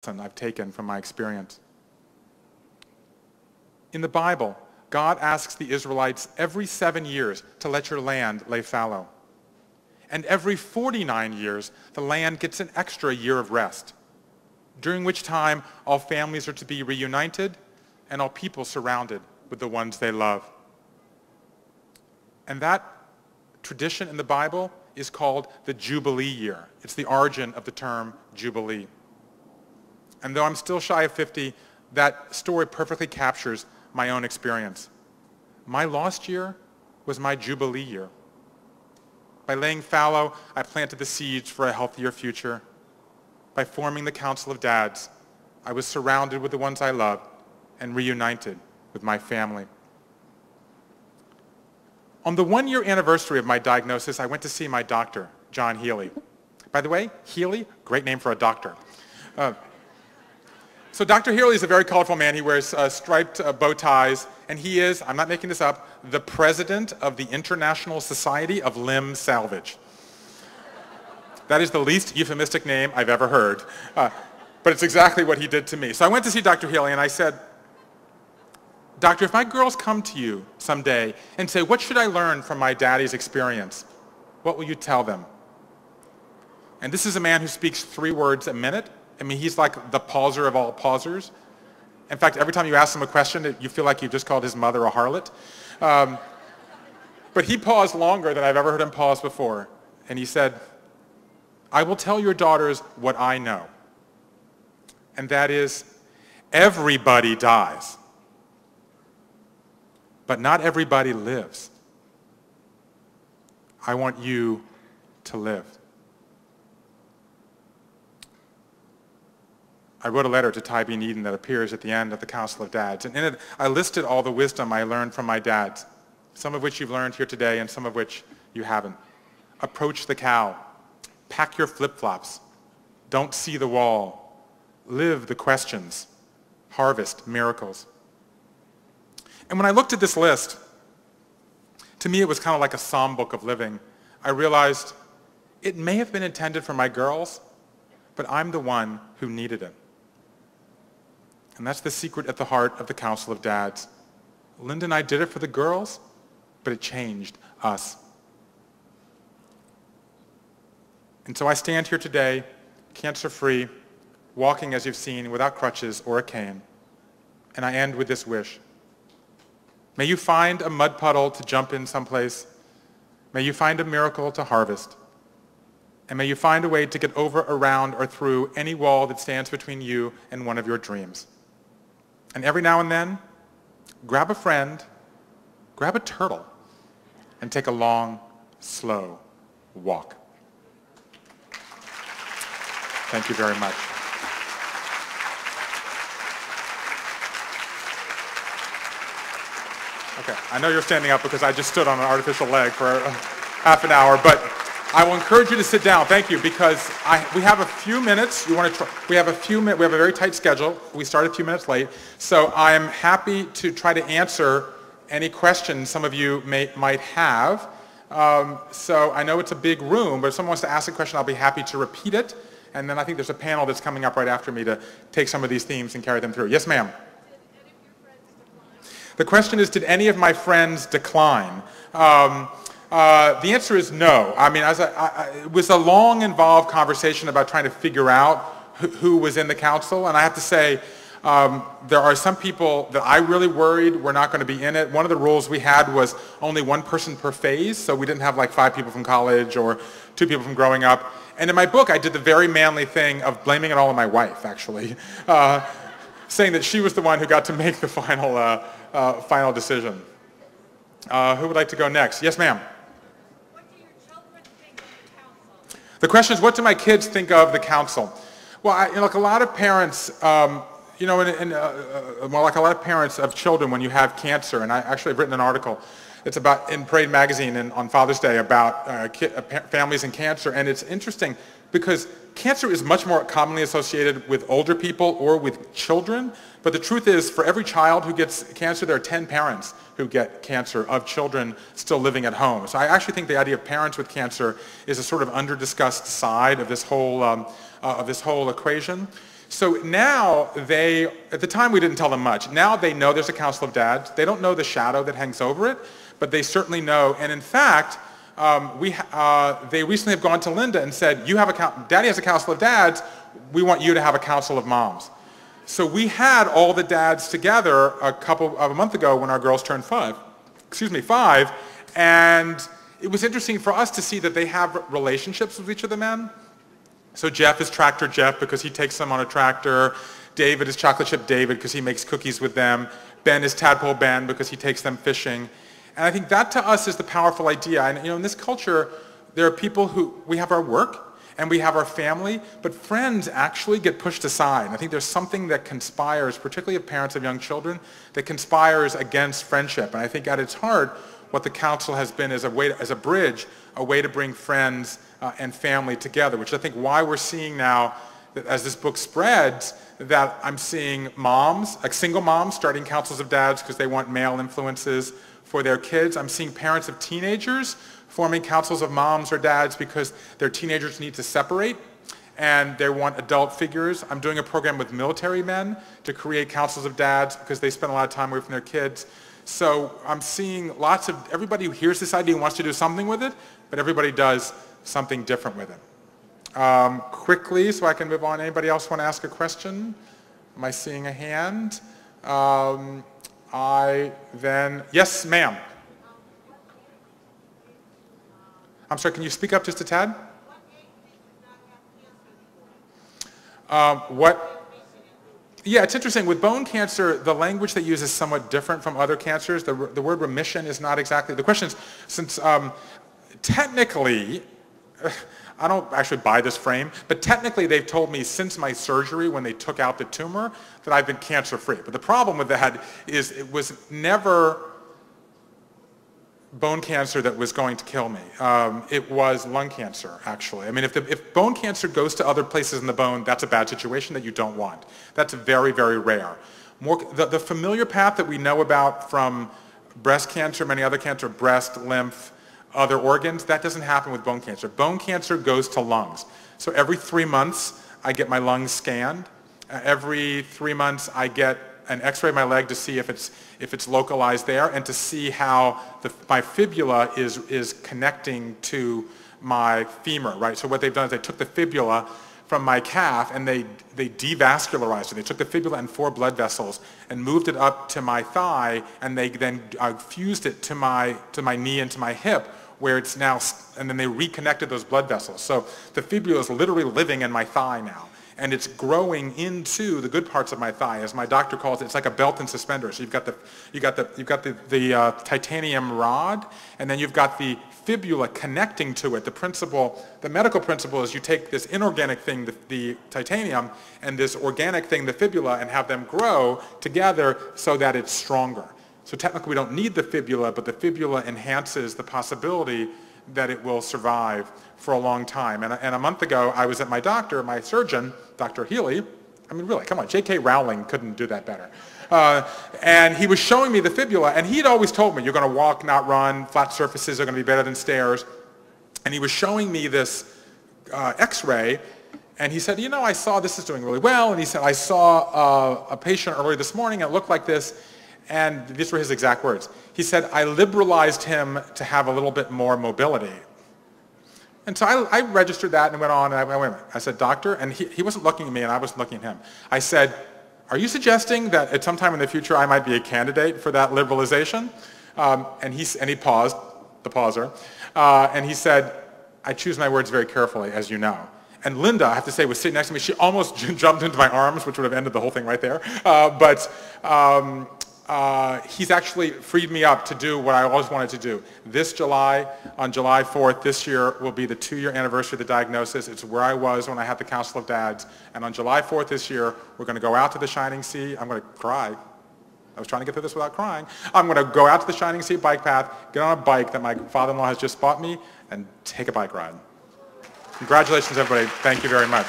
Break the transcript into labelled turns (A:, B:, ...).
A: I've taken from my experience. In the Bible, God asks the Israelites every 7 years to let your land lay fallow. And every 49 years, the land gets an extra year of rest, during which time all families are to be reunited and all people surrounded with the ones they love. And that tradition in the Bible is called the Jubilee year. It's the origin of the term Jubilee. And though I'm still shy of 50, that story perfectly captures my own experience. My lost year was my Jubilee year. By laying fallow, I planted the seeds for a healthier future. By forming the Council of Dads, I was surrounded with the ones I loved and reunited with my family. On the 1-year anniversary of my diagnosis, I went to see my doctor, John Healy. By the way, Healy, great name for a doctor. So Dr. Healy is a very colorful man. He wears striped bow ties, and he is, I'm not making this up, the president of the International Society of Limb Salvage. That is the least euphemistic name I've ever heard, but it's exactly what he did to me. So I went to see Dr. Healy, and I said, Doctor, if my girls come to you someday and say, what should I learn from my daddy's experience? What will you tell them? And this is a man who speaks 3 words a minute. I mean, he's like the pauser of all pausers. In fact, every time you ask him a question, you feel like you've just called his mother a harlot. But he paused longer than I've ever heard him pause before. And he said, I will tell your daughters what I know. And that is, everybody dies. But not everybody lives. I want you to live. I wrote a letter to Ty B. Needham that appears at the end of the Council of Dads. And in it, I listed all the wisdom I learned from my dads, some of which you've learned here today and some of which you haven't. Approach the cow. Pack your flip-flops. Don't see the wall. Live the questions. Harvest miracles. And when I looked at this list, to me it was kind of like a psalm book of living. I realized it may have been intended for my girls, but I'm the one who needed it. And that's the secret at the heart of the Council of Dads. Linda and I did it for the girls, but it changed us. And so I stand here today, cancer-free, walking as you've seen, without crutches or a cane. And I end with this wish. May you find a mud puddle to jump in someplace. May you find a miracle to harvest. And may you find a way to get over, around, or through any wall that stands between you and one of your dreams. And every now and then, grab a friend, grab a turtle, and take a long, slow walk. Thank you very much. Okay, I know you're standing up because I just stood on an artificial leg for half an hour, but I will encourage you to sit down. Thank you, because we have a few minutes. We have a very tight schedule. We start a few minutes late, so I'm happy to try to answer any questions some of you might have. So I know it's a big room, but if someone wants to ask a question, I'll be happy to repeat it. And then I think there's a panel that's coming up right after me to take some of these themes and carry them through. Yes, ma'am. The question is, did any of my friends decline? The answer is no. I mean, it was a long, involved conversation about trying to figure out who was in the council, and I have to say, there are some people that I really worried were not going to be in it. One of the rules we had was only 1 person per phase, so we didn't have like 5 people from college or 2 people from growing up. And in my book, I did the very manly thing of blaming it all on my wife, actually, saying that she was the one who got to make the final decision. Who would like to go next? Yes, ma'am.
B: What do your children think of the council?
A: The question is, what do my kids think of the council? Well, like a lot of parents, like a lot of parents of children when you have cancer, and I actually have written an article, it's about in Parade Magazine and on Father's Day about families and cancer, and it's interesting because cancer is much more commonly associated with older people or with children, but the truth is for every child who gets cancer, there are 10 parents who get cancer of children still living at home. So I actually think the idea of parents with cancer is a sort of under-discussed side of this whole equation. So now at the time we didn't tell them much. Now they know there's a Council of Dads. They don't know the shadow that hangs over it, but they certainly know. And in fact, they recently have gone to Linda and said, Daddy has a Council of Dads. We want you to have a Council of Moms. So we had all the dads together a month ago when our girls turned 5, and it was interesting for us to see that they have relationships with each of the men. So Jeff is Tractor Jeff because he takes them on a tractor. David is Chocolate Chip David because he makes cookies with them. Ben is Tadpole Ben because he takes them fishing. And I think that to us is the powerful idea. And in this culture, there are people we have our work and we have our family, but friends actually get pushed aside. And I think there's something that conspires, particularly of parents of young children, that conspires against friendship. And I think at its heart, what the council has been is as a bridge, a way to bring friends and family together, which I think why we're seeing now, that as this book spreads, that I'm seeing moms, like single moms, starting councils of dads because they want male influences for their kids. I'm seeing parents of teenagers forming councils of moms or dads because their teenagers need to separate and they want adult figures. I'm doing a program with military men to create councils of dads because they spend a lot of time away from their kids. So I'm seeing everybody who hears this idea wants to do something with it, but everybody does something different with it. Quickly, so I can move on, anybody else want to ask a question? Am I seeing a hand? Yes, ma'am. I'm sorry, can you speak up just a tad? Yeah, it's interesting. With bone cancer, the language they use is somewhat different from other cancers. The word remission is not exactly. The question is, since technically, I don't actually buy this frame, but technically they've told me since my surgery when they took out the tumor that I've been cancer-free. But the problem with that is it was never bone cancer that was going to kill me. It was lung cancer, actually. I mean, if bone cancer goes to other places in the bone, that's a bad situation that you don't want. That's very, very rare. The familiar path that we know about from breast cancer, many other cancer, breast, lymph, other organs, that doesn't happen with bone cancer. Bone cancer goes to lungs. So every 3 months, I get my lungs scanned. Every 3 months, I get an x-ray of my leg to see if it's localized there and to see how my fibula is connecting to my femur, right? So what they've done is they took the fibula from my calf and they devascularized it. They took the fibula and 4 blood vessels and moved it up to my thigh, and they then fused it to my knee and to my hip, where it's now, and then they reconnected those blood vessels. So the fibula is literally living in my thigh now. And it's growing into the good parts of my thigh, as my doctor calls it. It's like a belt and suspender. So you've got the titanium rod, and then you've got the fibula connecting to it. The medical principle is you take this inorganic thing, the titanium, and this organic thing, the fibula, and have them grow together so that it's stronger. So technically we don't need the fibula, but the fibula enhances the possibility that it will survive for a long time. And a month ago, I was at my doctor, my surgeon, Dr. Healy. I mean, really, come on, J.K. Rowling couldn't do that better. And he was showing me the fibula, and he'd always told me, you're going to walk, not run, flat surfaces are going to be better than stairs. And he was showing me this x-ray, and he said, I saw this is doing really well. And he said, I saw a patient earlier this morning, and it looked like this. And these were his exact words. He said, I liberalized him to have a little bit more mobility. And so I registered that and went on, and I went, wait a minute. I said, doctor, and he wasn't looking at me, and I wasn't looking at him. I said, are you suggesting that at some time in the future I might be a candidate for that liberalization? And he paused, the pauser, and he said, I choose my words very carefully, as you know. And Linda, I have to say, was sitting next to me. She almost jumped into my arms, which would have ended the whole thing right there. He's actually freed me up to do what I always wanted to do. This July, on July 4th this year, will be the 2-year anniversary of the diagnosis. It's where I was when I had the Council of Dads. And on July 4th this year, we're going to go out to the Shining Sea. I'm going to cry. I was trying to get through this without crying. I'm going to go out to the Shining Sea bike path, get on a bike that my father-in-law has just bought me, and take a bike ride. Congratulations, everybody. Thank you very much.